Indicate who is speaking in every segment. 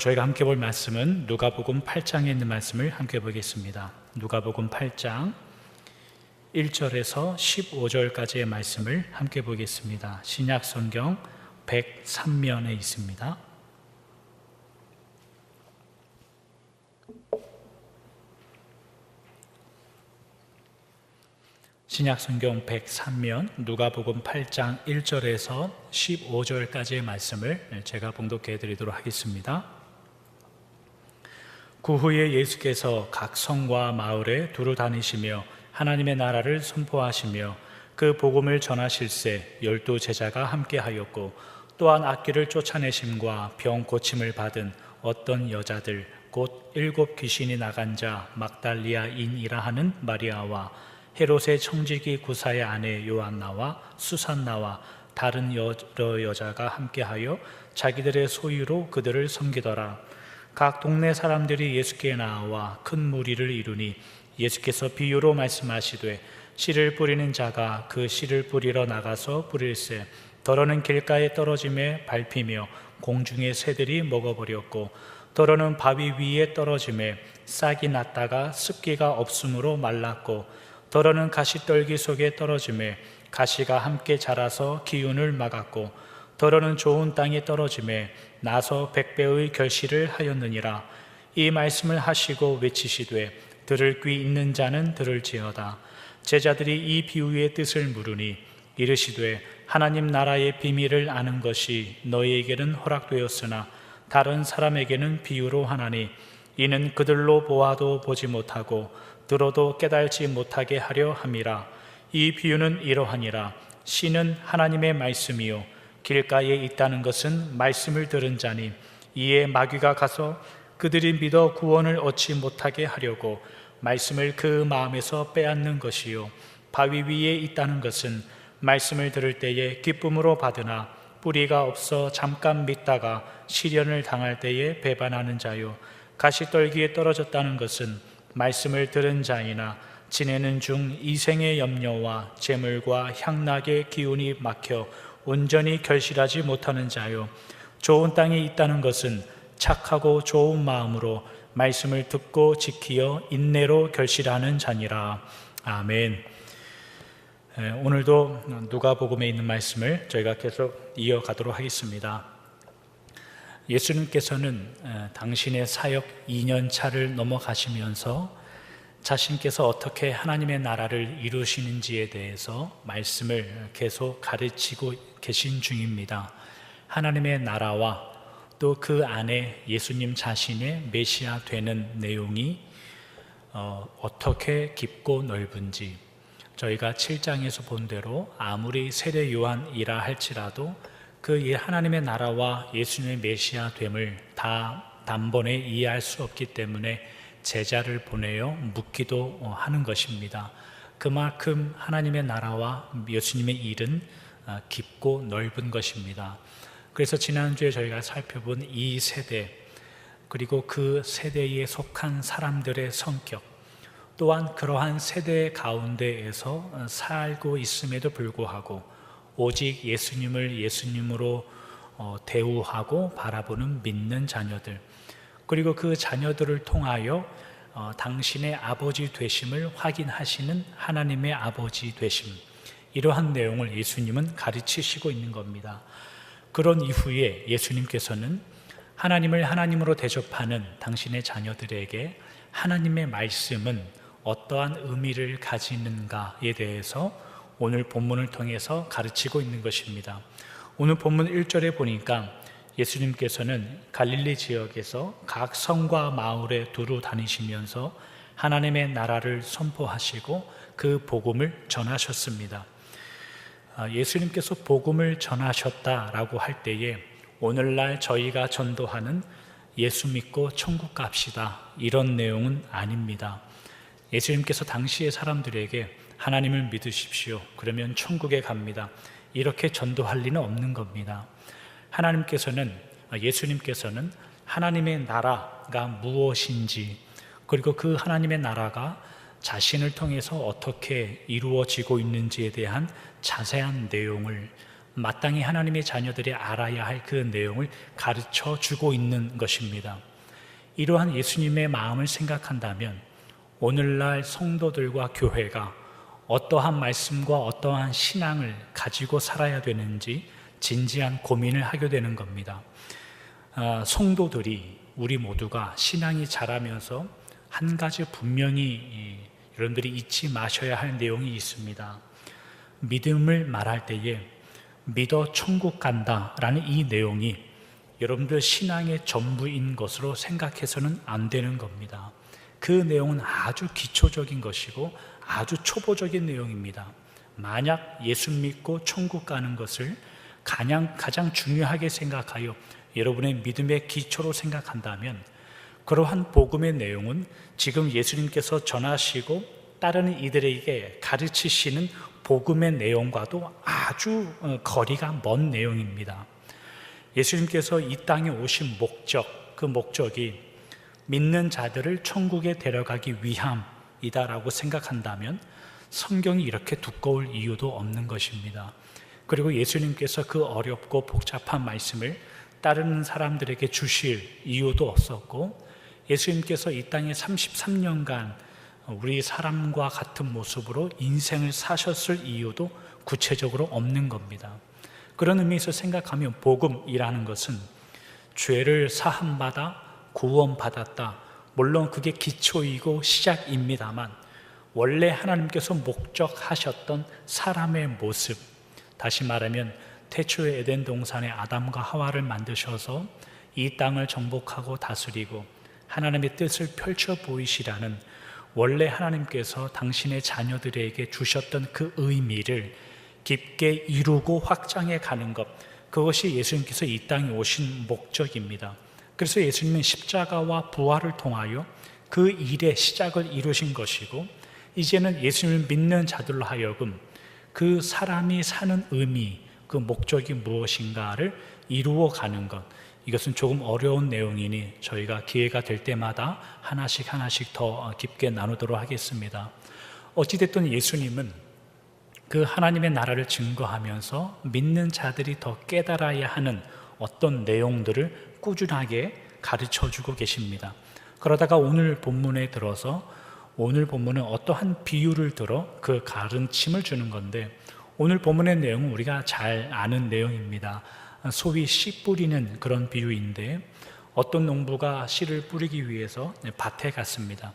Speaker 1: 저희가 함께 볼 말씀은 누가복음 8장에 있는 말씀을 함께 보겠습니다. 누가복음 8장 1절에서 15절까지의 말씀을 함께 보겠습니다. 신약 성경 103면에 있습니다. 신약 성경 103면 누가복음 8장 1절에서 15절까지의 말씀을 제가 봉독해 드리도록 하겠습니다. 그 후에 예수께서 각 성과 마을에 두루 다니시며 하나님의 나라를 선포하시며 그 복음을 전하실새 12 제자가 함께하였고, 또한 악귀를 쫓아내심과 병 고침을 받은 어떤 여자들 곧 7 귀신이 나간 자 막달리아인이라 하는 마리아와 헤롯의 청지기 구사의 아내 요한나와 수산나와 다른 여러 여자가 함께하여 자기들의 소유로 그들을 섬기더라. 각 동네 사람들이 예수께 나와 큰 무리를 이루니 예수께서 비유로 말씀하시되, 씨를 뿌리는 자가 그 씨를 뿌리러 나가서 뿌릴새 더러는 길가에 떨어짐에 밟히며 공중의 새들이 먹어버렸고, 더러는 바위 위에 떨어짐에 싹이 났다가 습기가 없으므로 말랐고, 더러는 가시떨기 속에 떨어짐에 가시가 함께 자라서 기운을 막았고, 더러는 좋은 땅에 떨어짐에 나서 100배의 결실을 하였느니라. 이 말씀을 하시고 외치시되, 들을 귀 있는 자는 들을지어다. 제자들이 이 비유의 뜻을 물으니 이르시되, 하나님 나라의 비밀을 아는 것이 너희에게는 허락되었으나 다른 사람에게는 비유로 하나니, 이는 그들로 보아도 보지 못하고 들어도 깨달지 못하게 하려 함이라. 이 비유는 이러하니라. 씨는 하나님의 말씀이요 길가에 있다는 것은 말씀을 들은 자니, 이에 마귀가 가서 그들이 믿어 구원을 얻지 못하게 하려고 말씀을 그 마음에서 빼앗는 것이요 바위 위에 있다는 것은 말씀을 들을 때에 기쁨으로 받으나 뿌리가 없어 잠깐 믿다가 시련을 당할 때에 배반하는 자요 가시떨기에 떨어졌다는 것은 말씀을 들은 자이나 지내는 중 이생의 염려와 재물과 향락의 기운이 막혀 온전히 결실하지 못하는 자요 좋은 땅에 있다는 것은 착하고 좋은 마음으로 말씀을 듣고 지키어 인내로 결실하는 자니라. 아멘. 오늘도 누가복음에 있는 말씀을 저희가 계속 이어가도록 하겠습니다. 예수님께서는 당신의 사역 2년 차를 넘어가시면서 자신께서 어떻게 하나님의 나라를 이루시는지에 대해서 말씀을 계속 가르치고 계신 중입니다. 하나님의 나라와 또 그 안에 예수님 자신의 메시아 되는 내용이 어떻게 깊고 넓은지, 저희가 7장에서 본 대로 아무리 세례 요한이라 할지라도 그 하나님의 나라와 예수님의 메시아 됨을 다 단번에 이해할 수 없기 때문에 제자를 보내어 묻기도 하는 것입니다. 그만큼 하나님의 나라와 예수님의 일은 깊고 넓은 것입니다. 그래서 지난주에 저희가 살펴본 이 세대, 그리고 그 세대에 속한 사람들의 성격, 또한 그러한 세대 가운데에서 살고 있음에도 불구하고 오직 예수님을 예수님으로 대우하고 바라보는 믿는 자녀들, 그리고 그 자녀들을 통하여 당신의 아버지 되심을 확인하시는 하나님의 아버지 되심, 이러한 내용을 예수님은 가르치시고 있는 겁니다. 그런 이후에 예수님께서는 하나님을 하나님으로 대접하는 당신의 자녀들에게 하나님의 말씀은 어떠한 의미를 가지는가에 대해서 오늘 본문을 통해서 가르치고 있는 것입니다. 오늘 본문 1절에 보니까 예수님께서는 갈릴리 지역에서 각 성과 마을에 두루 다니시면서 하나님의 나라를 선포하시고 그 복음을 전하셨습니다. 예수님께서 복음을 전하셨다라고 할 때에 오늘날 저희가 전도하는 예수 믿고 천국 갑시다 이런 내용은 아닙니다. 예수님께서 당시의 사람들에게 하나님을 믿으십시오, 그러면 천국에 갑니다, 이렇게 전도할 리는 없는 겁니다. 예수님께서는 하나님의 나라가 무엇인지, 그리고 그 하나님의 나라가 자신을 통해서 어떻게 이루어지고 있는지에 대한 자세한 내용을 마땅히 하나님의 자녀들이 알아야 할 그 내용을 가르쳐 주고 있는 것입니다. 이러한 예수님의 마음을 생각한다면 오늘날 성도들과 교회가 어떠한 말씀과 어떠한 신앙을 가지고 살아야 되는지 진지한 고민을 하게 되는 겁니다. 성도들이, 우리 모두가 신앙이 자라면서 한 가지 분명히 여러분들이 잊지 마셔야 할 내용이 있습니다. 믿음을 말할 때에 믿어 천국 간다 라는 이 내용이 여러분들 신앙의 전부인 것으로 생각해서는 안 되는 겁니다. 그 내용은 아주 기초적인 것이고 아주 초보적인 내용입니다. 만약 예수 믿고 천국 가는 것을 가장 중요하게 생각하여 여러분의 믿음의 기초로 생각한다면 그러한 복음의 내용은 지금 예수님께서 전하시고 따르는 이들에게 가르치시는 복음의 내용과도 아주 거리가 먼 내용입니다. 예수님께서 이 땅에 오신 목적, 그 목적이 믿는 자들을 천국에 데려가기 위함이다라고 생각한다면 성경이 이렇게 두꺼울 이유도 없는 것입니다. 그리고 예수님께서 그 어렵고 복잡한 말씀을 따르는 사람들에게 주실 이유도 없었고, 예수님께서 이 땅에 33년간 우리 사람과 같은 모습으로 인생을 사셨을 이유도 구체적으로 없는 겁니다. 그런 의미에서 생각하면 복음이라는 것은 죄를 사함받아 구원받았다, 물론 그게 기초이고 시작입니다만 원래 하나님께서 목적하셨던 사람의 모습, 다시 말하면 태초의 에덴 동산에 아담과 하와를 만드셔서 이 땅을 정복하고 다스리고 하나님의 뜻을 펼쳐 보이시라는 원래 하나님께서 당신의 자녀들에게 주셨던 그 의미를 깊게 이루고 확장해 가는 것, 그것이 예수님께서 이 땅에 오신 목적입니다. 그래서 예수님은 십자가와 부활을 통하여 그 일의 시작을 이루신 것이고, 이제는 예수님을 믿는 자들로 하여금 그 사람이 사는 의미, 그 목적이 무엇인가를 이루어 가는 것, 이것은 조금 어려운 내용이니 저희가 기회가 될 때마다 하나씩 더 깊게 나누도록 하겠습니다. 어찌됐든 예수님은 그 하나님의 나라를 증거하면서 믿는 자들이 더 깨달아야 하는 어떤 내용들을 꾸준하게 가르쳐주고 계십니다. 그러다가 오늘 본문에 들어서, 오늘 본문은 어떠한 비유를 들어 그 가르침을 주는 건데, 오늘 본문의 내용은 우리가 잘 아는 내용입니다. 소위 씨 뿌리는 그런 비유인데, 어떤 농부가 씨를 뿌리기 위해서 밭에 갔습니다.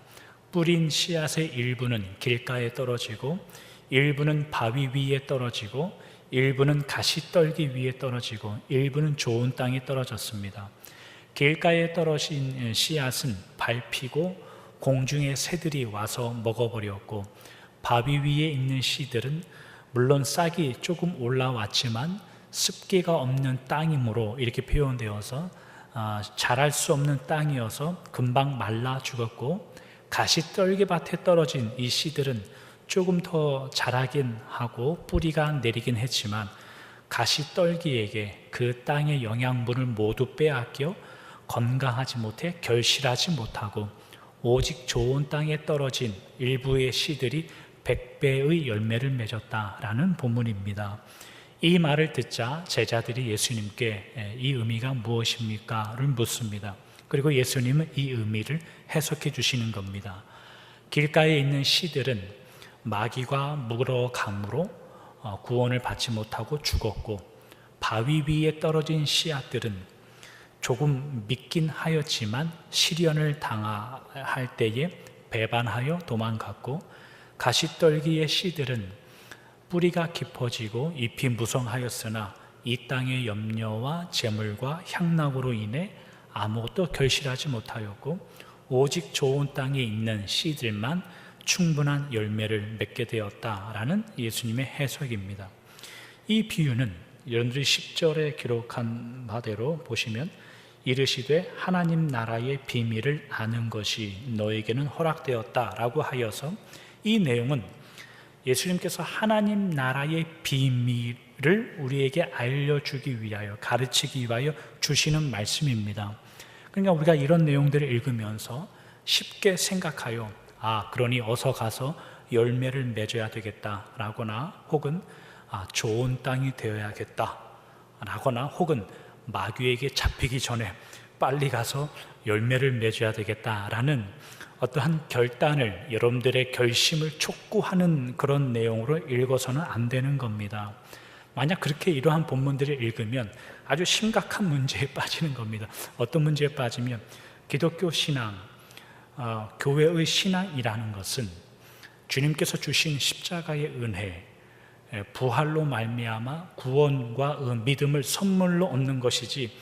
Speaker 1: 뿌린 씨앗의 일부는 길가에 떨어지고, 일부는 바위 위에 떨어지고, 일부는 가시떨기 위에 떨어지고, 일부는 좋은 땅에 떨어졌습니다. 길가에 떨어진 씨앗은 밟히고 공중의 새들이 와서 먹어버렸고, 바위 위에 있는 씨들은 물론 싹이 조금 올라왔지만 습기가 없는 땅이므로 이렇게 표현되어서 자랄 수 없는 땅이어서 금방 말라 죽었고, 가시떨기밭에 떨어진 이 씨들은 조금 더 자라긴 하고 뿌리가 내리긴 했지만 가시떨기에게 그 땅의 영양분을 모두 빼앗겨 건강하지 못해 결실하지 못하고, 오직 좋은 땅에 떨어진 일부의 씨들이 100배의 열매를 맺었다라는 본문입니다. 이 말을 듣자 제자들이 예수님께 이 의미가 무엇입니까?를 묻습니다. 그리고 예수님은 이 의미를 해석해 주시는 겁니다. 길가에 있는 씨들은 마귀가 물어감으로 구원을 받지 못하고 죽었고, 바위 위에 떨어진 씨앗들은 조금 믿긴 하였지만 시련을 당할 때에 배반하여 도망갔고, 가시떨기의 씨들은 뿌리가 깊어지고 잎이 무성하였으나 이 땅의 염려와 재물과 향락으로 인해 아무것도 결실하지 못하였고, 오직 좋은 땅에 있는 씨들만 충분한 열매를 맺게 되었다라는 예수님의 해석입니다. 이 비유는 여러분들이 10절에 기록한 바대로 보시면 이르시되 하나님 나라의 비밀을 아는 것이 너에게는 허락되었다라고 하여서, 이 내용은 예수님께서 하나님 나라의 비밀을 우리에게 알려주기 위하여, 가르치기 위하여 주시는 말씀입니다. 그러니까 우리가 이런 내용들을 읽으면서 쉽게 생각하여 그러니 어서 가서 열매를 맺어야 되겠다라거나, 혹은 좋은 땅이 되어야겠다 라거나 혹은 마귀에게 잡히기 전에 빨리 가서 열매를 맺어야 되겠다라는 어떠한 결단을, 여러분들의 결심을 촉구하는 그런 내용으로 읽어서는 안 되는 겁니다. 만약 그렇게 이러한 본문들을 읽으면 아주 심각한 문제에 빠지는 겁니다. 어떤 문제에 빠지면 기독교 신앙, 교회의 신앙이라는 것은 주님께서 주신 십자가의 은혜, 부활로 말미암아 구원과 믿음을 선물로 얻는 것이지,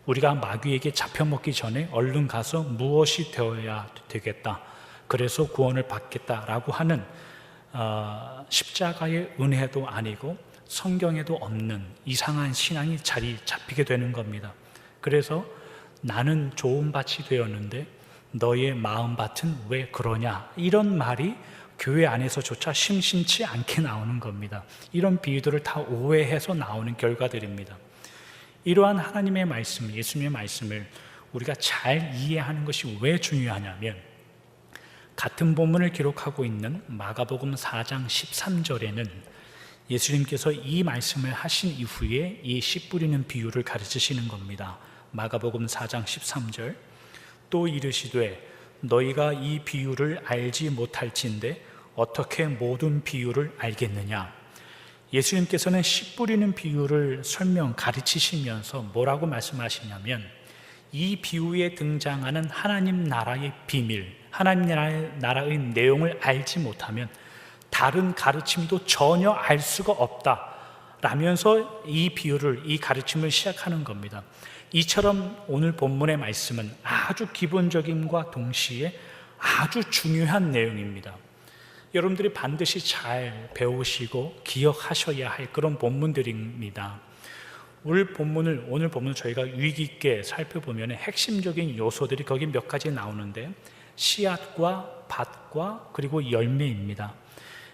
Speaker 1: 우리가 마귀에게 잡혀먹기 전에 얼른 가서 무엇이 되어야 되겠다, 그래서 구원을 받겠다라고 하는 십자가의 은혜도 아니고 성경에도 없는 이상한 신앙이 자리 잡히게 되는 겁니다. 그래서 나는 좋은 밭이 되었는데 너의 마음밭은 왜 그러냐, 이런 말이 교회 안에서조차 심심치 않게 나오는 겁니다. 이런 비유들을 다 오해해서 나오는 결과들입니다. 이러한 하나님의 말씀, 예수님의 말씀을 우리가 잘 이해하는 것이 왜 중요하냐면, 같은 본문을 기록하고 있는 마가복음 4장 13절에는 예수님께서 이 말씀을 하신 이후에 이 씨 뿌리는 비유를 가르치시는 겁니다. 마가복음 4장 13절, 또 이르시되 너희가 이 비유를 알지 못할진대 어떻게 모든 비유를 알겠느냐. 예수님께서는 씨 뿌리는 비유를 가르치시면서 뭐라고 말씀하시냐면, 이 비유에 등장하는 하나님 나라의 비밀, 하나님 나라의 내용을 알지 못하면 다른 가르침도 전혀 알 수가 없다 라면서 이 비유를, 이 가르침을 시작하는 겁니다. 이처럼 오늘 본문의 말씀은 아주 기본적임과 동시에 아주 중요한 내용입니다. 여러분들이 반드시 잘 배우시고 기억하셔야 할 그런 본문들입니다. 오늘 본문을 저희가 유익 있게 살펴보면 핵심적인 요소들이 거기 몇 가지 나오는데, 씨앗과 밭과 그리고 열매입니다.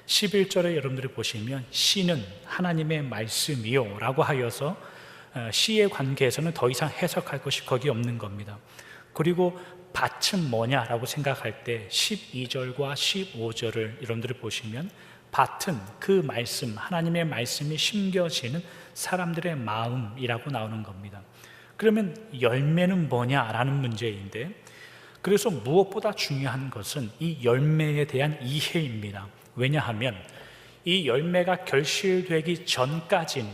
Speaker 1: 11절에 여러분들이 보시면 씨는 하나님의 말씀이요 라고 하여서 씨의 관계에서는 더 이상 해석할 것이 거기 없는 겁니다. 그리고 밭은 뭐냐라고 생각할 때 12절과 15절을 여러분들이 보시면 밭은 그 말씀, 하나님의 말씀이 심겨지는 사람들의 마음이라고 나오는 겁니다. 그러면 열매는 뭐냐라는 문제인데, 그래서 무엇보다 중요한 것은 이 열매에 대한 이해입니다. 왜냐하면 이 열매가 결실되기 전까지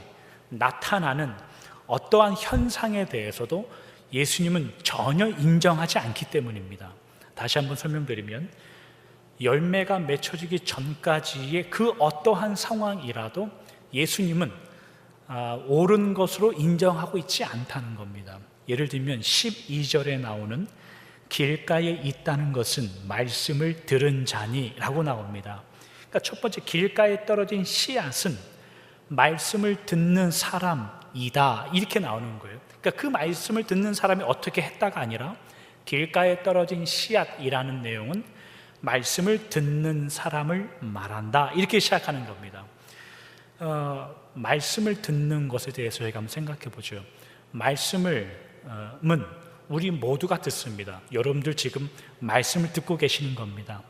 Speaker 1: 나타나는 어떠한 현상에 대해서도 예수님은 전혀 인정하지 않기 때문입니다. 다시 한번 설명드리면, 열매가 맺혀지기 전까지의 그 어떠한 상황이라도 예수님은 옳은 것으로 인정하고 있지 않다는 겁니다. 예를 들면 12절에 나오는 길가에 있다는 것은 말씀을 들은 자니 라고 나옵니다. 그러니까 첫 번째, 길가에 떨어진 씨앗은 말씀을 듣는 사람이다 이렇게 나오는 거예요. 그러니까 그 말씀을 듣는 사람이 어떻게 했다가 아니라, 길가에 떨어진 씨앗이라는 내용은 말씀을 듣는 사람을 말한다 이렇게 시작하는 겁니다. 말씀을 듣는 것에 대해서 저희가 한번 생각해 보죠. 말씀은 우리 모두가 듣습니다. 여러분들 지금 말씀을 듣고 계시는 겁니다.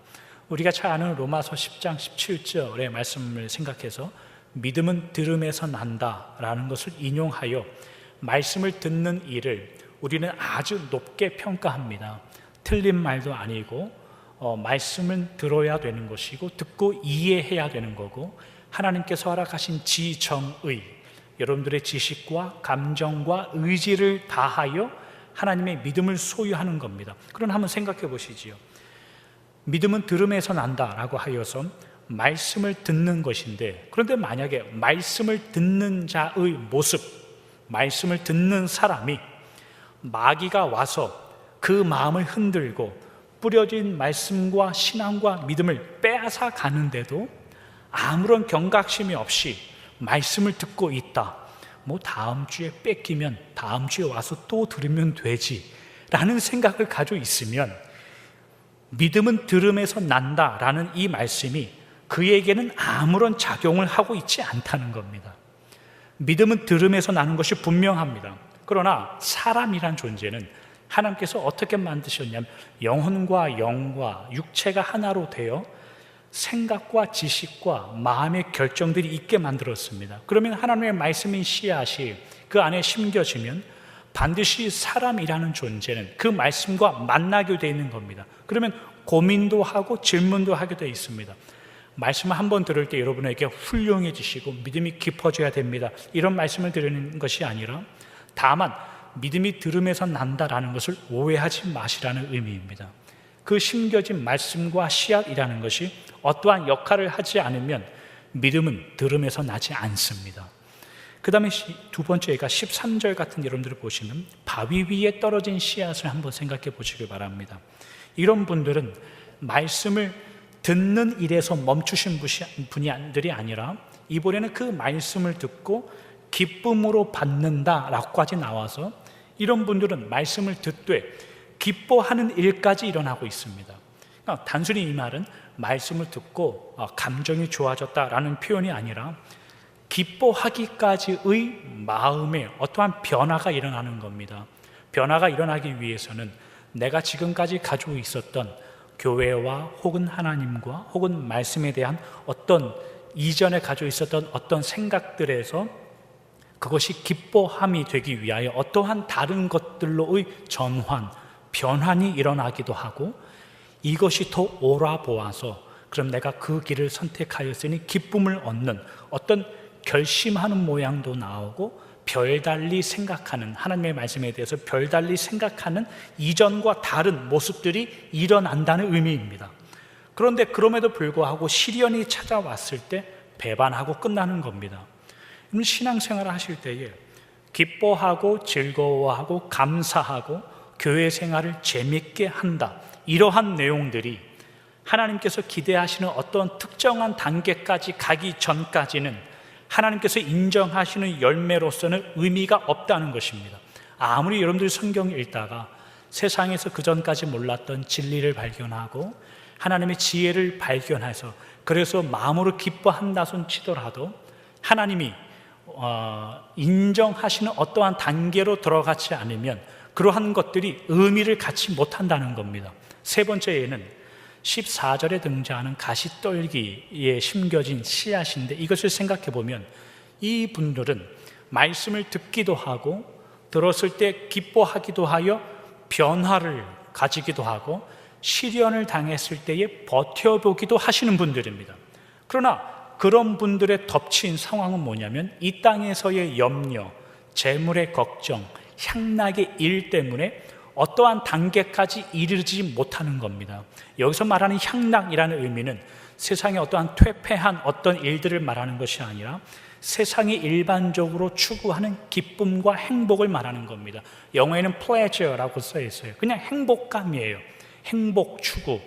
Speaker 1: 우리가 잘 아는 로마서 10장 17절의 말씀을 생각해서 믿음은 들음에서 난다라는 것을 인용하여 말씀을 듣는 일을 우리는 아주 높게 평가합니다. 틀린 말도 아니고 말씀은 들어야 되는 것이고 듣고 이해해야 되는 거고, 하나님께서 허락하신 지정의, 여러분들의 지식과 감정과 의지를 다하여 하나님의 믿음을 소유하는 겁니다. 그럼 한번 생각해 보시지요. 믿음은 들음에서 난다라고 하여서 말씀을 듣는 것인데, 그런데 만약에 말씀을 듣는 자의 모습, 말씀을 듣는 사람이 마귀가 와서 그 마음을 흔들고 뿌려진 말씀과 신앙과 믿음을 빼앗아 가는데도 아무런 경각심이 없이 말씀을 듣고 있다, 다음 주에 뺏기면 다음 주에 와서 또 들으면 되지 라는 생각을 가지고 있으면, 믿음은 들음에서 난다라는 이 말씀이 그에게는 아무런 작용을 하고 있지 않다는 겁니다. 믿음은 들음에서 나는 것이 분명합니다. 그러나 사람이란 존재는 하나님께서 어떻게 만드셨냐면, 영혼과 영과 육체가 하나로 되어 생각과 지식과 마음의 결정들이 있게 만들었습니다. 그러면 하나님의 말씀인 씨앗이 그 안에 심겨지면 반드시 사람이라는 존재는 그 말씀과 만나게 되어 있는 겁니다. 그러면 고민도 하고 질문도 하게 되어 있습니다. 말씀을 한번 들을 때 여러분에게 훌륭해지시고 믿음이 깊어져야 됩니다. 이런 말씀을 드리는 것이 아니라 다만 믿음이 들음에서 난다라는 것을 오해하지 마시라는 의미입니다. 그 심겨진 말씀과 씨앗이라는 것이 어떠한 역할을 하지 않으면 믿음은 들음에서 나지 않습니다. 그 다음에 두 번째가 13절 같은 여러분들을 보시면 바위 위에 떨어진 씨앗을 한번 생각해 보시길 바랍니다. 이런 분들은 말씀을 듣는 일에서 멈추신 분들이 아니라 이번에는 그 말씀을 듣고 기쁨으로 받는다라고까지 나와서 이런 분들은 말씀을 듣되 기뻐하는 일까지 일어나고 있습니다. 그러니까 단순히 이 말은 말씀을 듣고 감정이 좋아졌다라는 표현이 아니라 기뻐하기까지의 마음에 어떠한 변화가 일어나는 겁니다. 변화가 일어나기 위해서는 내가 지금까지 가지고 있었던 교회와 혹은 하나님과 혹은 말씀에 대한 어떤 이전에 가지고 있었던 어떤 생각들에서 그것이 기뻐함이 되기 위하여 어떠한 다른 것들로의 전환, 변환이 일어나기도 하고 이것이 더 옳아보아서 그럼 내가 그 길을 선택하였으니 기쁨을 얻는 어떤 결심하는 모양도 나오고 별달리 생각하는 하나님의 말씀에 대해서 별달리 생각하는 이전과 다른 모습들이 일어난다는 의미입니다. 그런데 그럼에도 불구하고 시련이 찾아왔을 때 배반하고 끝나는 겁니다. 신앙생활을 하실 때에 기뻐하고 즐거워하고 감사하고 교회 생활을 재밌게 한다, 이러한 내용들이 하나님께서 기대하시는 어떤 특정한 단계까지 가기 전까지는 하나님께서 인정하시는 열매로서는 의미가 없다는 것입니다. 아무리 여러분들이 성경을 읽다가 세상에서 그전까지 몰랐던 진리를 발견하고 하나님의 지혜를 발견해서 그래서 마음으로 기뻐한다 손 치더라도 하나님이 인정하시는 어떠한 단계로 들어가지 않으면 그러한 것들이 의미를 갖지 못한다는 겁니다. 세 번째에는 14절에 등장하는 가시떨기에 심겨진 씨앗인데 이것을 생각해 보면 이 분들은 말씀을 듣기도 하고 들었을 때 기뻐하기도 하여 변화를 가지기도 하고 시련을 당했을 때에 버텨보기도 하시는 분들입니다. 그러나 그런 분들의 덮친 상황은 뭐냐면 이 땅에서의 염려, 재물의 걱정, 향락의 일 때문에 어떠한 단계까지 이르지 못하는 겁니다. 여기서 말하는 향락이라는 의미는 세상에 어떠한 퇴폐한 어떤 일들을 말하는 것이 아니라 세상이 일반적으로 추구하는 기쁨과 행복을 말하는 겁니다. 영어에는 pleasure라고 써 있어요. 그냥 행복감이에요. 행복 추구,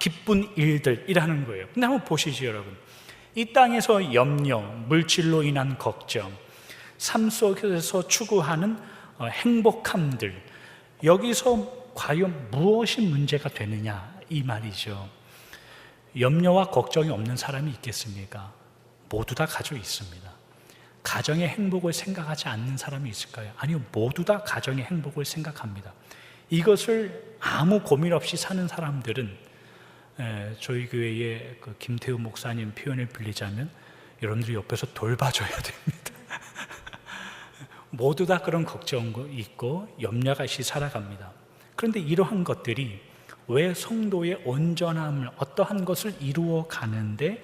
Speaker 1: 기쁜 일들이라는 거예요. 근데 한번 보시죠, 여러분. 이 땅에서 염려, 물질로 인한 걱정, 삶 속에서 추구하는 행복함들, 여기서 과연 무엇이 문제가 되느냐 이 말이죠. 염려와 걱정이 없는 사람이 있겠습니까? 모두 다 가지고 있습니다. 가정의 행복을 생각하지 않는 사람이 있을까요? 아니요, 모두 다 가정의 행복을 생각합니다. 이것을 아무 고민 없이 사는 사람들은 저희 교회의 그 김태우 목사님 표현을 빌리자면 여러분들이 옆에서 돌봐줘야 됩니다. 모두 다 그런 걱정도 있고 염려가 있이 살아갑니다. 그런데 이러한 것들이 왜 성도의 온전함을 어떠한 것을 이루어 가는데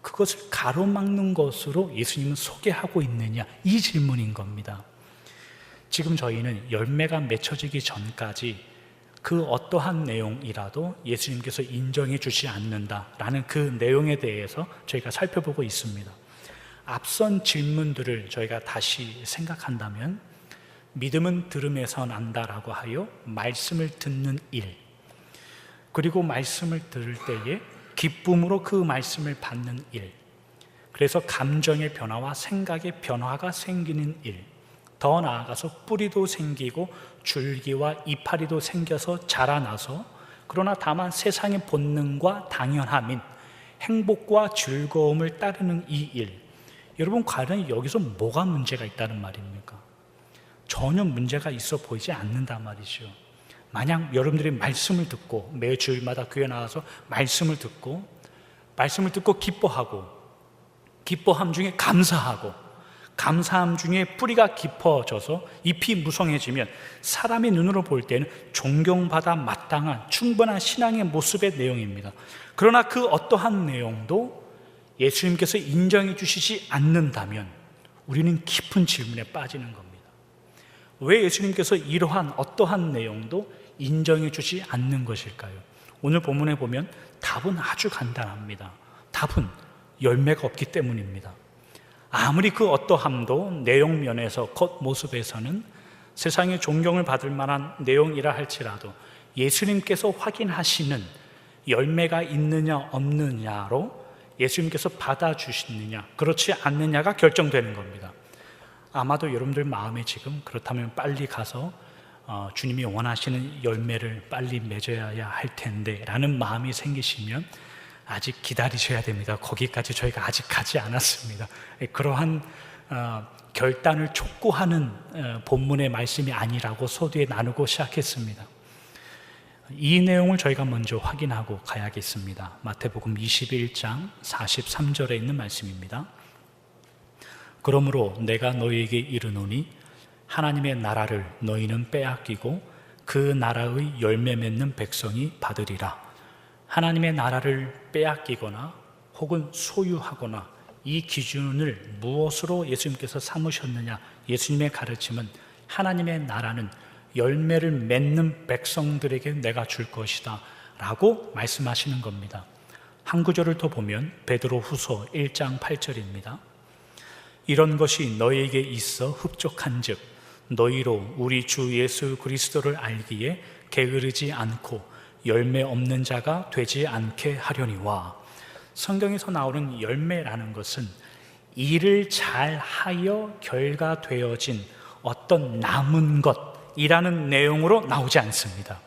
Speaker 1: 그것을 가로막는 것으로 예수님은 소개하고 있느냐, 이 질문인 겁니다. 지금 저희는 열매가 맺혀지기 전까지 그 어떠한 내용이라도 예수님께서 인정해 주지 않는다라는 그 내용에 대해서 저희가 살펴보고 있습니다. 앞선 질문들을 저희가 다시 생각한다면 믿음은 들음에서 난다라고 하여 말씀을 듣는 일, 그리고 말씀을 들을 때에 기쁨으로 그 말씀을 받는 일, 그래서 감정의 변화와 생각의 변화가 생기는 일, 더 나아가서 뿌리도 생기고 줄기와 이파리도 생겨서 자라나서 그러나 다만 세상의 본능과 당연함인 행복과 즐거움을 따르는 이 일, 여러분 과연 여기서 뭐가 문제가 있다는 말입니까? 전혀 문제가 있어 보이지 않는단 말이죠. 만약 여러분들이 말씀을 듣고 매 주일마다 교회 나와서 말씀을 듣고 말씀을 듣고 기뻐하고, 기뻐함 중에 감사하고, 감사함 중에 뿌리가 깊어져서 잎이 무성해지면 사람의 눈으로 볼 때는 존경받아 마땅한 충분한 신앙의 모습의 내용입니다. 그러나 그 어떠한 내용도 예수님께서 인정해 주시지 않는다면 우리는 깊은 질문에 빠지는 겁니다. 왜 예수님께서 이러한 어떠한 내용도 인정해 주지 않는 것일까요? 오늘 본문에 보면 답은 아주 간단합니다. 답은 열매가 없기 때문입니다. 아무리 그 어떠함도 내용 면에서 겉모습에서는 세상에 존경을 받을 만한 내용이라 할지라도 예수님께서 확인하시는 열매가 있느냐 없느냐로 예수님께서 받아주시느냐 그렇지 않느냐가 결정되는 겁니다. 아마도 여러분들 마음에 지금 그렇다면 빨리 가서 주님이 원하시는 열매를 빨리 맺어야 할 텐데 라는 마음이 생기시면 아직 기다리셔야 됩니다. 거기까지 저희가 아직 가지 않았습니다. 그러한 결단을 촉구하는 본문의 말씀이 아니라고 서두에 나누고 시작했습니다. 이 내용을 저희가 먼저 확인하고 가야겠습니다. 마태복음 21장 43절에 있는 말씀입니다. 그러므로 내가 너희에게 이르노니 하나님의 나라를 너희는 빼앗기고 그 나라의 열매 맺는 백성이 받으리라. 하나님의 나라를 빼앗기거나 혹은 소유하거나 이 기준을 무엇으로 예수님께서 삼으셨느냐? 예수님의 가르침은 하나님의 나라는 열매를 맺는 백성들에게 내가 줄 것이다 라고 말씀하시는 겁니다. 한 구절을 더 보면 베드로 후서 1장 8절입니다. 이런 것이 너희에게 있어 흡족한 즉 너희로 우리 주 예수 그리스도를 알기에 게으르지 않고 열매 없는 자가 되지 않게 하려니와. 성경에서 나오는 열매라는 것은 일을 잘하여 결과되어진 어떤 남은 것이라는 내용으로 나오지 않습니다.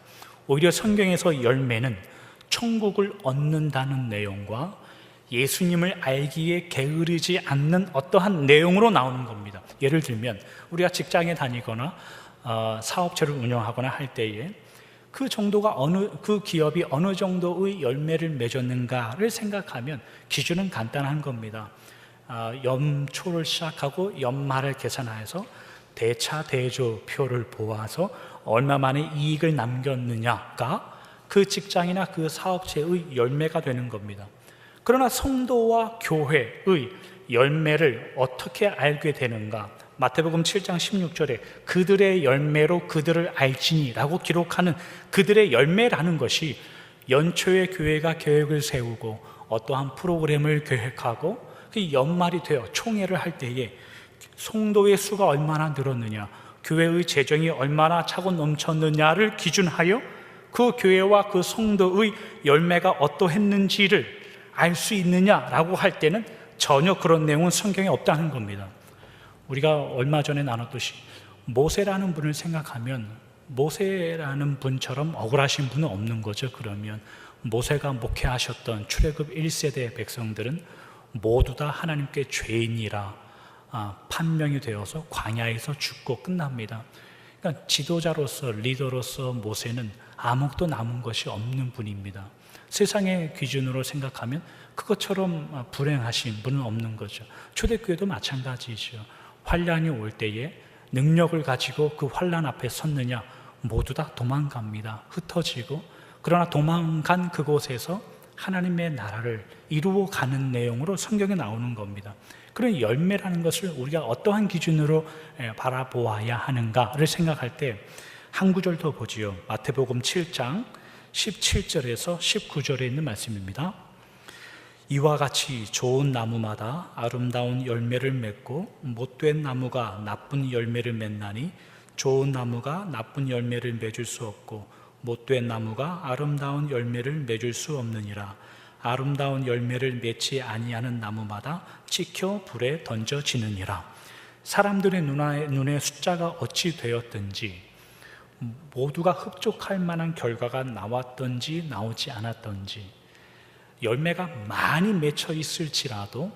Speaker 1: 오히려 성경에서 열매는 천국을 얻는다는 내용과 예수님을 알기에 게으르지 않는 어떠한 내용으로 나오는 겁니다. 예를 들면 우리가 직장에 다니거나 사업체를 운영하거나 할 때에 그 기업이 어느 정도의 열매를 맺었는가를 생각하면 기준은 간단한 겁니다. 연초를 시작하고 연말을 계산해서 대차 대조표를 보아서 얼마 만에 이익을 남겼느냐가 그 직장이나 그 사업체의 열매가 되는 겁니다. 그러나 성도와 교회의 열매를 어떻게 알게 되는가? 마태복음 7장 16절에 그들의 열매로 그들을 알지니라고 기록하는 그들의 열매라는 것이 연초에 교회가 계획을 세우고 어떠한 프로그램을 계획하고 그 연말이 되어 총회를 할 때에 성도의 수가 얼마나 늘었느냐, 교회의 재정이 얼마나 차고 넘쳤느냐를 기준하여 그 교회와 그 성도의 열매가 어떠했는지를 알 수 있느냐라고 할 때는 전혀 그런 내용은 성경에 없다는 겁니다. 우리가 얼마 전에 나눴듯이 모세라는 분을 생각하면 모세라는 분처럼 억울하신 분은 없는 거죠. 그러면 모세가 목회하셨던 출애굽 1세대 백성들은 모두 다 하나님께 죄인이라 판명이 되어서 광야에서 죽고 끝납니다. 그러니까 지도자로서 리더로서 모세는 아무것도 남은 것이 없는 분입니다. 세상의 기준으로 생각하면 그것처럼 불행하신 분은 없는 거죠. 초대교회도 마찬가지죠. 환란이 올 때에 능력을 가지고 그 환란 앞에 섰느냐? 모두 다 도망갑니다. 흩어지고. 그러나 도망간 그곳에서 하나님의 나라를 이루어가는 내용으로 성경에 나오는 겁니다. 그런 열매라는 것을 우리가 어떠한 기준으로 바라보아야 하는가를 생각할 때 한 구절 더 보지요. 마태복음 7장 17절에서 19절에 있는 말씀입니다. 이와 같이 좋은 나무마다 아름다운 열매를 맺고 못된 나무가 나쁜 열매를 맺나니 좋은 나무가 나쁜 열매를 맺을 수 없고 못된 나무가 아름다운 열매를 맺을 수 없느니라. 아름다운 열매를 맺지 아니하는 나무마다 찍혀 불에 던져지느니라. 사람들의 눈에 숫자가 어찌 되었든지 모두가 흡족할 만한 결과가 나왔든지 나오지 않았든지 열매가 많이 맺혀 있을지라도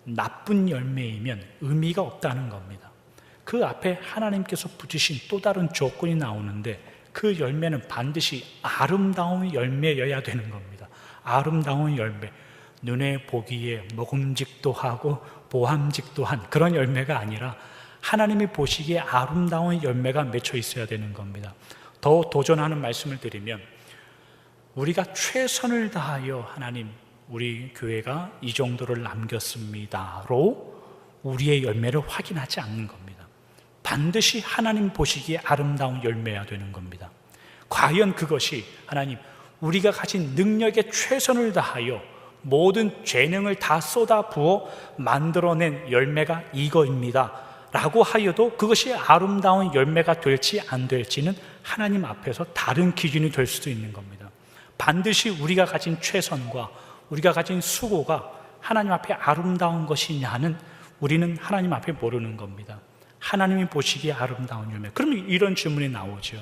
Speaker 1: 나쁜 열매이면 의미가 없다는 겁니다. 그 앞에 하나님께서 붙이신 또 다른 조건이 나오는데 그 열매는 반드시 아름다운 열매여야 되는 겁니다. 아름다운 열매, 눈에 보기에 먹음직도 하고 보함직도 한 그런 열매가 아니라 하나님이 보시기에 아름다운 열매가 맺혀 있어야 되는 겁니다. 더 도전하는 말씀을 드리면 우리가 최선을 다하여 하나님 우리 교회가 이 정도를 남겼습니다로 우리의 열매를 확인하지 않는 겁니다. 반드시 하나님 보시기에 아름다운 열매여야 되는 겁니다. 과연 그것이 하나님 우리가 가진 능력에 최선을 다하여 모든 재능을 다 쏟아부어 만들어낸 열매가 이거입니다 라고 하여도 그것이 아름다운 열매가 될지 안 될지는 하나님 앞에서 다른 기준이 될 수도 있는 겁니다. 반드시 우리가 가진 최선과 우리가 가진 수고가 하나님 앞에 아름다운 것이냐는 우리는 하나님 앞에 모르는 겁니다. 하나님이 보시기에 아름다운 열매. 그러면 이런 질문이 나오죠.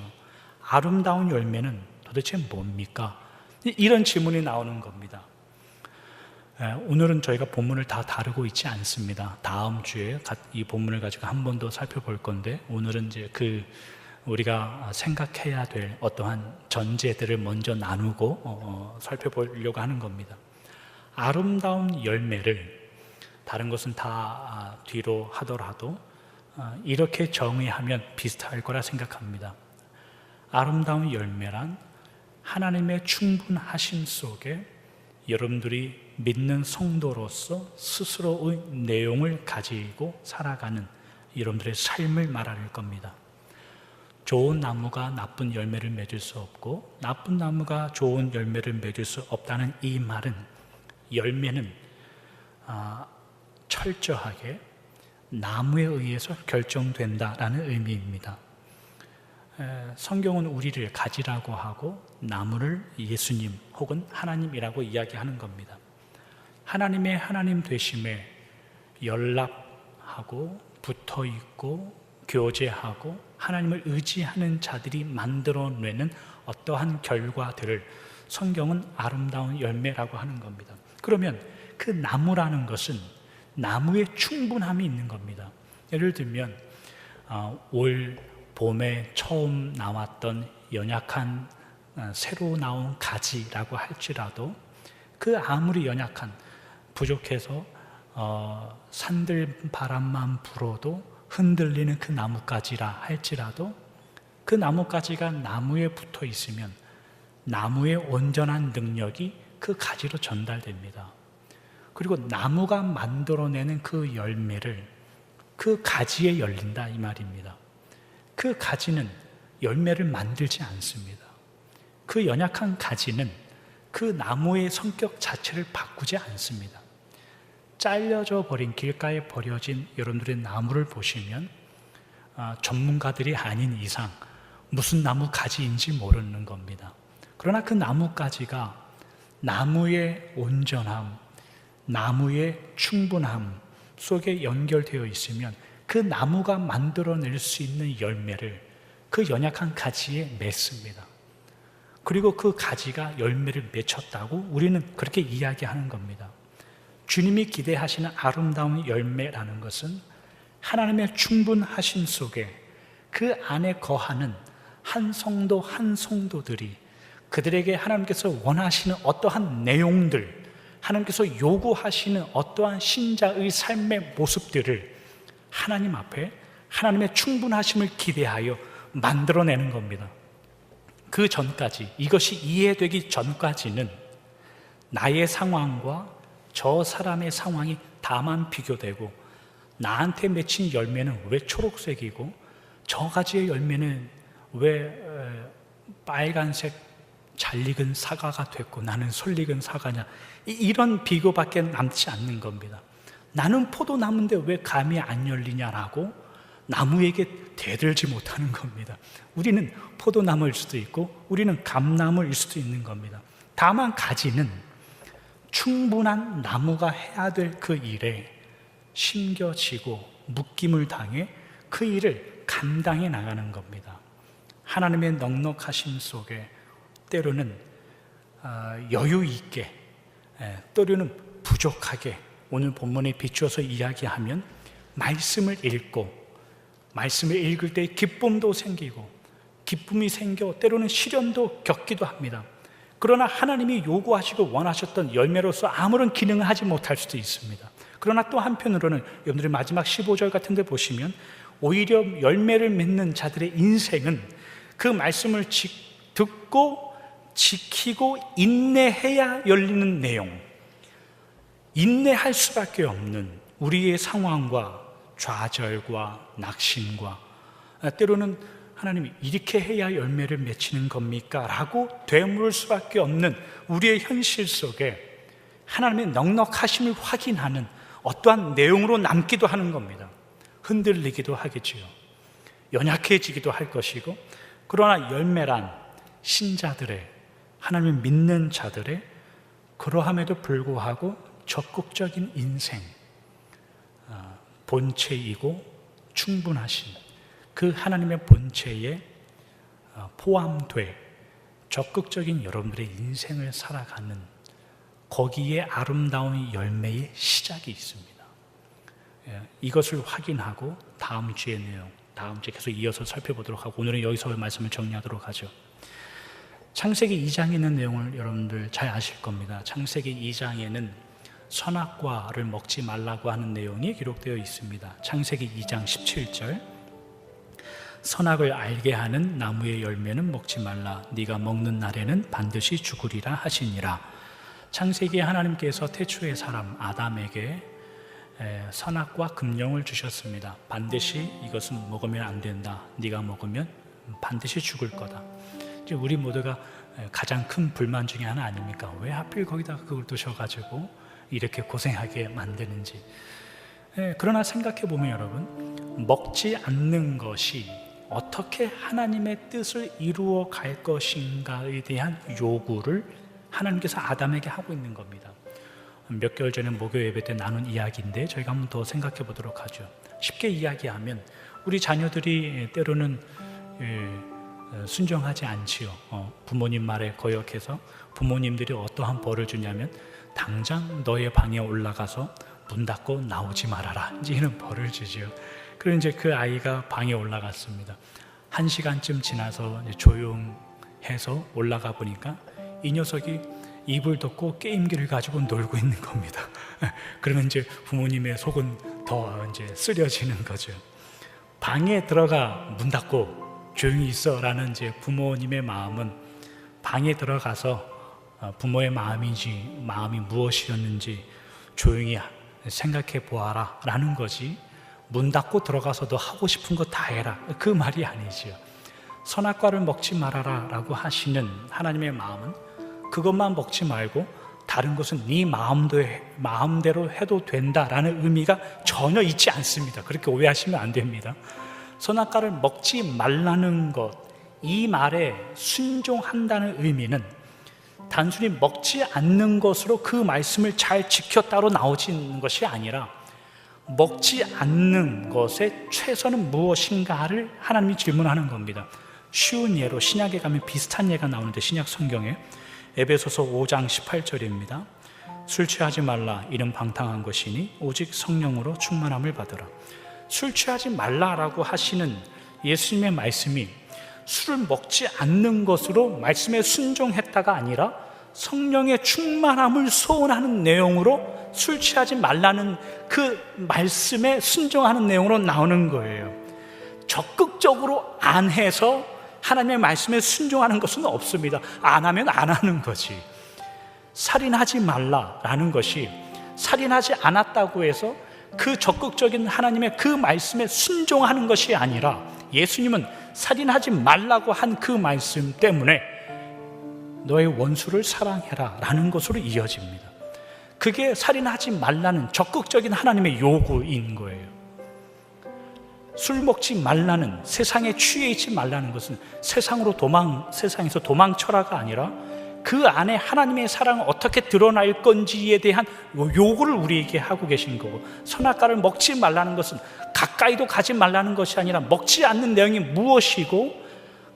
Speaker 1: 아름다운 열매는 도대체 뭡니까? 이런 질문이 나오는 겁니다. 오늘은 저희가 본문을 다 다루고 있지 않습니다. 다음 주에 이 본문을 가지고 한 번 더 살펴볼 건데 오늘은 이제 우리가 생각해야 될 어떠한 전제들을 먼저 나누고 살펴보려고 하는 겁니다. 아름다운 열매를 다른 것은 다 뒤로 하더라도 이렇게 정의하면 비슷할 거라 생각합니다. 아름다운 열매란 하나님의 충분하심 속에 여러분들이 믿는 성도로서 스스로의 내용을 가지고 살아가는 여러분들의 삶을 말할 겁니다. 좋은 나무가 나쁜 열매를 맺을 수 없고 나쁜 나무가 좋은 열매를 맺을 수 없다는 이 말은 열매는 철저하게 나무에 의해서 결정된다라는 의미입니다. 성경은 우리를 가지라고 하고 나무를 예수님 혹은 하나님이라고 이야기하는 겁니다. 하나님의 하나님 되심에 연락하고 붙어있고 교제하고 하나님을 의지하는 자들이 만들어내는 어떠한 결과들을 성경은 아름다운 열매라고 하는 겁니다. 그러면 그 나무라는 것은 나무의 충분함이 있는 겁니다. 예를 들면 올 봄에 처음 나왔던 연약한 새로 나온 가지라고 할지라도 그 아무리 연약한 부족해서 산들 바람만 불어도 흔들리는 그 나뭇가지라 할지라도 그 나뭇가지가 나무에 붙어 있으면 나무의 온전한 능력이 그 가지로 전달됩니다. 그리고 나무가 만들어내는 그 열매를 그 가지에 열린다 이 말입니다. 그 가지는 열매를 만들지 않습니다. 그 연약한 가지는 그 나무의 성격 자체를 바꾸지 않습니다. 잘려져 버린 길가에 버려진 여러분들의 나무를 보시면 전문가들이 아닌 이상 무슨 나무 가지인지 모르는 겁니다. 그러나 그 나뭇가지가 나무의 온전함, 나무의 충분함 속에 연결되어 있으면 그 나무가 만들어낼 수 있는 열매를 그 연약한 가지에 맺습니다. 그리고 그 가지가 열매를 맺혔다고 우리는 그렇게 이야기하는 겁니다. 주님이 기대하시는 아름다운 열매라는 것은 하나님의 충분하심 속에 그 안에 거하는 한 성도 한 성도들이 그들에게 하나님께서 원하시는 어떠한 내용들, 하나님께서 요구하시는 어떠한 신자의 삶의 모습들을 하나님 앞에 하나님의 충분하심을 기대하여 만들어내는 겁니다. 그 전까지, 이것이 이해되기 전까지는 나의 상황과 저 사람의 상황이 다만 비교되고 나한테 맺힌 열매는 왜 초록색이고 저 가지의 열매는 왜 빨간색 잘 익은 사과가 됐고 나는 솔 익은 사과냐, 이런 비교밖에 남지 않는 겁니다. 나는 포도나무인데 왜 감이 안 열리냐라고 나무에게 대들지 못하는 겁니다. 우리는 포도나무일 수도 있고 우리는 감나무일 수도 있는 겁니다. 다만 가지는 충분한 나무가 해야 될 그 일에 심겨지고 묶임을 당해 그 일을 감당해 나가는 겁니다. 하나님의 넉넉하심 속에 때로는 여유 있게, 때로는 부족하게 오늘 본문에 비추어서 이야기하면 말씀을 읽고 말씀을 읽을 때 기쁨도 생기고 기쁨이 생겨 때로는 시련도 겪기도 합니다. 그러나 하나님이 요구하시고 원하셨던 열매로서 아무런 기능을 하지 못할 수도 있습니다. 그러나 또 한편으로는 여러분들이 마지막 15절 같은 데 보시면 오히려 열매를 맺는 자들의 인생은 그 말씀을 듣고 지키고 인내해야 열리는 내용, 인내할 수밖에 없는 우리의 상황과 좌절과 낙심과 때로는 하나님이 이렇게 해야 열매를 맺히는 겁니까? 라고 되물을 수밖에 없는 우리의 현실 속에 하나님의 넉넉하심을 확인하는 어떠한 내용으로 남기도 하는 겁니다. 흔들리기도 하겠지요. 연약해지기도 할 것이고, 그러나 열매란 신자들의, 하나님을 믿는 자들의 그러함에도 불구하고 적극적인 인생, 본체이고 충분하신 그 하나님의 본체에 포함돼 적극적인 여러분들의 인생을 살아가는 거기에 아름다운 열매의 시작이 있습니다. 이것을 확인하고 다음 주의 내용, 다음 주에 계속 이어서 살펴보도록 하고, 오늘은 여기서 말씀을 정리하도록 하죠. 창세기 2장에 있는 내용을 여러분들 잘 아실 겁니다. 창세기 2장에는 선악과를 먹지 말라고 하는 내용이 기록되어 있습니다. 창세기 2장 17절, 선악을 알게 하는 나무의 열매는 먹지 말라. 네가 먹는 날에는 반드시 죽으리라 하시니라. 창세기에 하나님께서 태초의 사람 아담에게 선악과 금령을 주셨습니다. 반드시 이것은 먹으면 안 된다. 네가 먹으면 반드시 죽을 거다. 이제 우리 모두가 가장 큰 불만 중에 하나 아닙니까? 왜 하필 거기다가 그걸 두셔가지고 이렇게 고생하게 만드는지. 그러나 생각해 보면 여러분, 먹지 않는 것이 어떻게 하나님의 뜻을 이루어 갈 것인가에 대한 요구를 하나님께서 아담에게 하고 있는 겁니다. 몇 개월 전에 목요 예배 때 나눈 이야기인데 저희가 한번 더 생각해 보도록 하죠. 쉽게 이야기하면 우리 자녀들이 때로는 순종하지 않지요. 부모님 말에 거역해서 부모님들이 어떠한 벌을 주냐면 당장 너의 방에 올라가서 문 닫고 나오지 말아라, 이제 이런 벌을 주지요. 그리고 이제 그 아이가 방에 올라갔습니다. 1시간쯤 지나서 조용해서 올라가 보니까 이 녀석이 이불 덮고 게임기를 가지고 놀고 있는 겁니다. 그러면 이제 부모님의 속은 더 이제 쓰려지는 거죠. 방에 들어가 문 닫고 조용히 있어라는 이제 부모님의 마음은 방에 들어가서 부모의 마음이 무엇이었는지 조용히 생각해 보아라 라는 거지, 문 닫고 들어가서도 하고 싶은 거 다 해라, 그 말이 아니지요. 선악과를 먹지 말아라 라고 하시는 하나님의 마음은 그것만 먹지 말고 다른 것은 네 마음대로 해도 된다라는 의미가 전혀 있지 않습니다. 그렇게 오해하시면 안 됩니다. 선악과를 먹지 말라는 것, 이 말에 순종한다는 의미는 단순히 먹지 않는 것으로 그 말씀을 잘 지켰다로 나오지는 것이 아니라 먹지 않는 것의 최선은 무엇인가를 하나님이 질문하는 겁니다. 쉬운 예로 신약에 가면 비슷한 예가 나오는데, 신약 성경에 에베소서 5장 18절입니다. 술 취하지 말라, 이는 방탕한 것이니 오직 성령으로 충만함을 받으라. 술 취하지 말라라고 하시는 예수님의 말씀이 술을 먹지 않는 것으로 말씀에 순종했다가 아니라 성령의 충만함을 소원하는 내용으로 술 취하지 말라는 그 말씀에 순종하는 내용으로 나오는 거예요. 적극적으로 안 해서 하나님의 말씀에 순종하는 것은 없습니다. 안 하면 안 하는 거지. 살인하지 말라라는 것이 살인하지 않았다고 해서 그 적극적인 하나님의 그 말씀에 순종하는 것이 아니라, 예수님은 살인하지 말라고 한 그 말씀 때문에 너의 원수를 사랑해라 라는 것으로 이어집니다. 그게 살인하지 말라는 적극적인 하나님의 요구인 거예요. 술 먹지 말라는, 세상에 취해 있지 말라는 것은 세상에서 도망쳐라가 아니라 그 안에 하나님의 사랑을 어떻게 드러날 건지에 대한 요구를 우리에게 하고 계신 거고, 선악과를 먹지 말라는 것은 가까이도 가지 말라는 것이 아니라 먹지 않는 내용이 무엇이고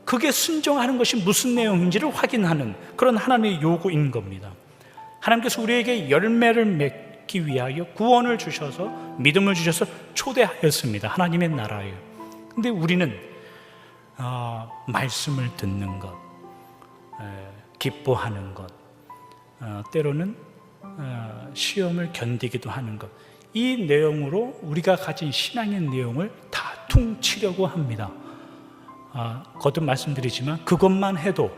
Speaker 1: 그게 순종하는 것이 무슨 내용인지를 확인하는 그런 하나님의 요구인 겁니다. 하나님께서 우리에게 열매를 맺기 위하여 구원을 주셔서, 믿음을 주셔서 초대하였습니다. 하나님의 나라예요. 근데 우리는 말씀을 듣는 것, 기뻐하는 것, 때로는 시험을 견디기도 하는 것, 이 내용으로 우리가 가진 신앙의 내용을 다 퉁치려고 합니다. 거듭 말씀드리지만 그것만 해도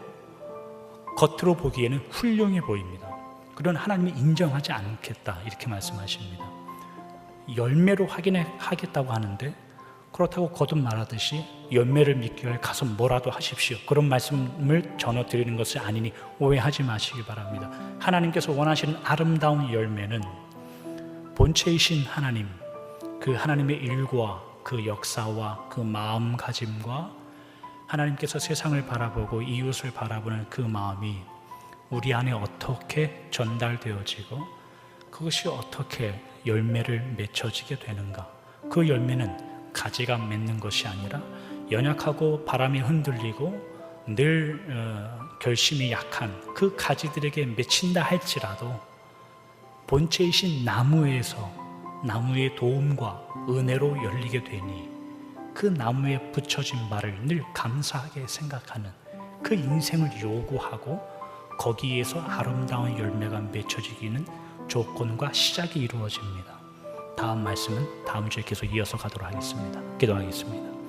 Speaker 1: 겉으로 보기에는 훌륭해 보입니다. 그런 하나님이 인정하지 않겠다 이렇게 말씀하십니다. 열매로 확인하겠다고 하는데, 그렇다고 거듭 말하듯이 열매를 믿기 위해 가서 뭐라도 하십시오, 그런 말씀을 전해드리는 것이 아니니 오해하지 마시기 바랍니다. 하나님께서 원하시는 아름다운 열매는 본체이신 하나님, 그 하나님의 일과 그 역사와 그 마음가짐과 하나님께서 세상을 바라보고 이웃을 바라보는 그 마음이 우리 안에 어떻게 전달되어지고 그것이 어떻게 열매를 맺혀지게 되는가. 그 열매는 가지가 맺는 것이 아니라 연약하고 바람에 흔들리고 늘 결심이 약한 그 가지들에게 맺힌다 할지라도 본체이신 나무에서 나무의 도움과 은혜로 열리게 되니 그 나무에 붙여진 바를 늘 감사하게 생각하는 그 인생을 요구하고 거기에서 아름다운 열매가 맺혀지기는 조건과 시작이 이루어집니다. 다음 말씀은 다음 주에 계속 이어서 가도록 하겠습니다. 기도하겠습니다.